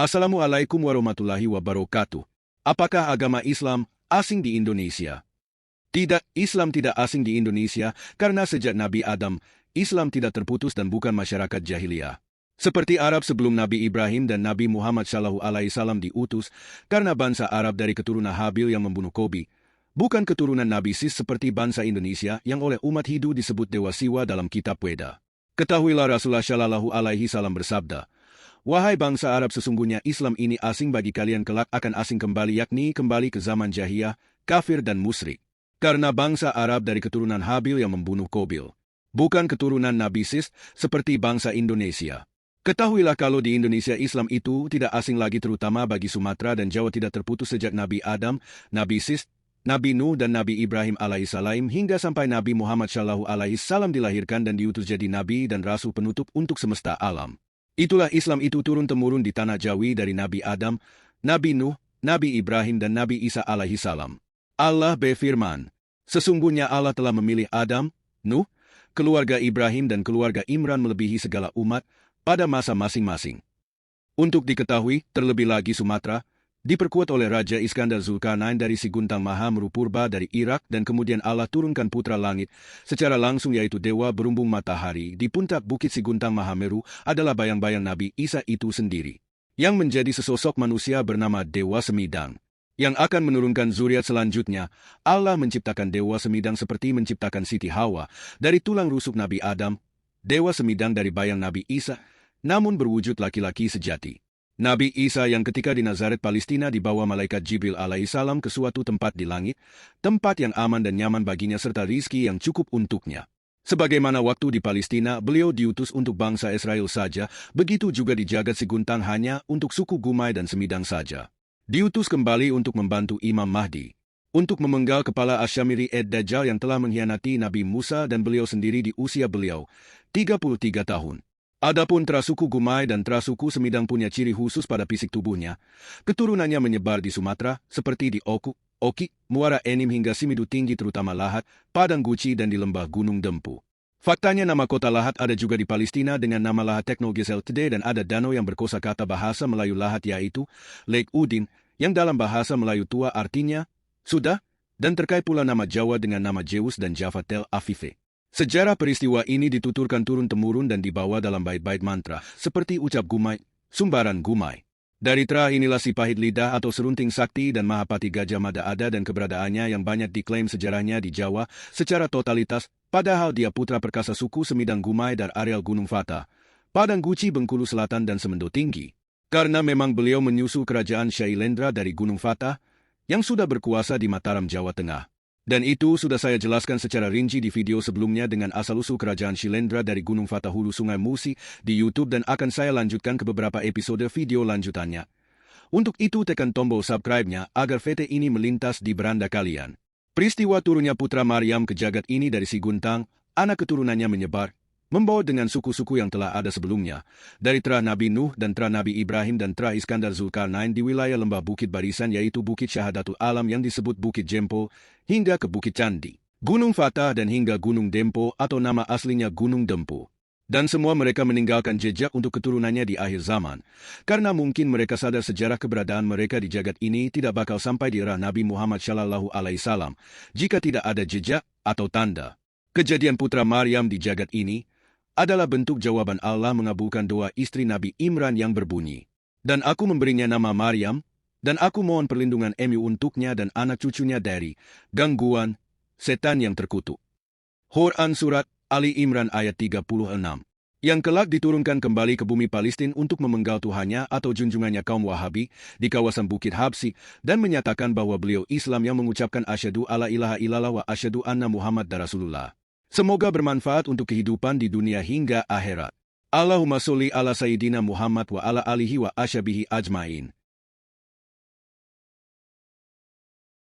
Assalamualaikum warahmatullahi wabarakatuh. Apakah agama Islam asing di Indonesia? Tidak, Islam tidak asing di Indonesia karena sejak Nabi Adam, Islam tidak terputus dan bukan masyarakat jahiliyah. Seperti Arab sebelum Nabi Ibrahim dan Nabi Muhammad SAW diutus, karena bangsa Arab dari keturunan Habil yang membunuh Qabil, bukan keturunan Nabi Sis seperti bangsa Indonesia yang oleh umat Hindu disebut Dewa Siwa dalam kitab Weda. Ketahuilah Rasulullah SAW bersabda, "Wahai bangsa Arab, sesungguhnya Islam ini asing bagi kalian, kelak akan asing kembali, yakni kembali ke zaman jahiliyah, kafir dan musyrik. Karena bangsa Arab dari keturunan Habil yang membunuh Qabil, bukan keturunan Nabi Sis seperti bangsa Indonesia." Ketahuilah kalau di Indonesia Islam itu tidak asing lagi, terutama bagi Sumatera dan Jawa tidak terputus sejak Nabi Adam, Nabi Sis, Nabi Nuh dan Nabi Ibrahim alaihissalam hingga sampai Nabi Muhammad SAW dilahirkan dan diutus jadi Nabi dan Rasul penutup untuk semesta alam. Itulah Islam itu turun-temurun di tanah Jawi dari Nabi Adam, Nabi Nuh, Nabi Ibrahim dan Nabi Isa alaihissalam. Allah berfirman, "Sesungguhnya Allah telah memilih Adam, Nuh, keluarga Ibrahim dan keluarga Imran melebihi segala umat pada masa masing-masing." Untuk diketahui, terlebih lagi Sumatera diperkuat oleh Raja Iskandar Zulkarnain dari Siguntang Mahameru Purba dari Irak, dan kemudian Allah turunkan putra langit secara langsung yaitu Dewa Berumbung Matahari di puncak Bukit Siguntang Mahameru adalah bayang-bayang Nabi Isa itu sendiri, yang menjadi sesosok manusia bernama Dewa Semidang, yang akan menurunkan zuriat selanjutnya. Allah menciptakan Dewa Semidang seperti menciptakan Siti Hawa dari tulang rusuk Nabi Adam, Dewa Semidang dari bayang Nabi Isa, namun berwujud laki-laki sejati. Nabi Isa yang ketika di Nazaret, Palestina dibawa malaikat Jibril alaihissalam ke suatu tempat di langit, tempat yang aman dan nyaman baginya serta rizki yang cukup untuknya. Sebagaimana waktu di Palestina, beliau diutus untuk bangsa Israel saja, begitu juga di jagat Siguntang hanya untuk suku Gumai dan Semidang saja. Diutus kembali untuk membantu Imam Mahdi, untuk memenggal kepala Asyamiri Ad-Dajjal yang telah mengkhianati Nabi Musa dan beliau sendiri di usia beliau 33 tahun. Adapun trasuku Gumai dan trasuku Semidang punya ciri khusus pada fisik tubuhnya. Keturunannya menyebar di Sumatera, seperti di Oku, Oki, Muara Enim hingga Simidu Tinggi terutama Lahat, Padang Guci dan di lembah Gunung Dempu. Faktanya nama kota Lahat ada juga di Palestina dengan nama Lahat Teknogesel Today, dan ada danau yang berkosakata bahasa Melayu Lahat yaitu Lake Udin, yang dalam bahasa Melayu tua artinya sudah, dan terkait pula nama Jawa dengan nama Zeus dan Java Tel Avive. Sejarah peristiwa ini dituturkan turun-temurun dan dibawa dalam bait-bait mantra, seperti ucap Gumai, Sumbaran Gumai. Dari Tra inilah si pahit lidah atau serunting sakti dan Mahapati Gajah Mada ada, dan keberadaannya yang banyak diklaim sejarahnya di Jawa secara totalitas, padahal dia putra perkasa suku Semidang Gumai dari areal Gunung Fata, Padang Guci, Bengkulu Selatan dan Semendo Tinggi. Karena memang beliau menyusul kerajaan Syailendra dari Gunung Fata, yang sudah berkuasa di Mataram, Jawa Tengah. Dan itu sudah saya jelaskan secara rinci di video sebelumnya dengan asal-usul kerajaan Shilendra dari Gunung Fata Hulu Sungai Musi di YouTube, dan akan saya lanjutkan ke beberapa episode video lanjutannya. Untuk itu tekan tombol subscribe-nya agar VT ini melintas di beranda kalian. Peristiwa turunnya putra Maryam ke jagat ini dari Siguntang, anak keturunannya menyebar, membawa dengan suku-suku yang telah ada sebelumnya, dari Tra Nabi Nuh dan Tra Nabi Ibrahim dan Tra Iskandar Zulkarnain di wilayah lembah Bukit Barisan yaitu Bukit Syahadatul Alam yang disebut Bukit Jempo, hingga ke Bukit Candi, Gunung Fata dan hingga Gunung Dempo atau nama aslinya Gunung Dempu. Dan semua mereka meninggalkan jejak untuk keturunannya di akhir zaman, karena mungkin mereka sadar sejarah keberadaan mereka di jagat ini tidak bakal sampai di era Nabi Muhammad SAW jika tidak ada jejak atau tanda. Kejadian putra Maryam di jagat ini adalah bentuk jawaban Allah mengabulkan doa istri Nabi Imran yang berbunyi, "Dan aku memberinya nama Maryam, dan aku mohon perlindungan Emi untuknya dan anak cucunya dari gangguan setan yang terkutuk." Quran Surat Ali Imran ayat 36. Yang kelak diturunkan kembali ke bumi Palestina untuk memenggal Tuhannya atau junjungannya kaum Wahabi di kawasan Bukit Habsi, dan menyatakan bahwa beliau Islam yang mengucapkan asyhadu alla ilaha illallah wa asyhadu anna Muhammad Rasulullah. Semoga bermanfaat untuk kehidupan di dunia hingga akhirat. Allahumma sholli ala Sayyidina Muhammad wa ala alihi wa ashabihi ajmain.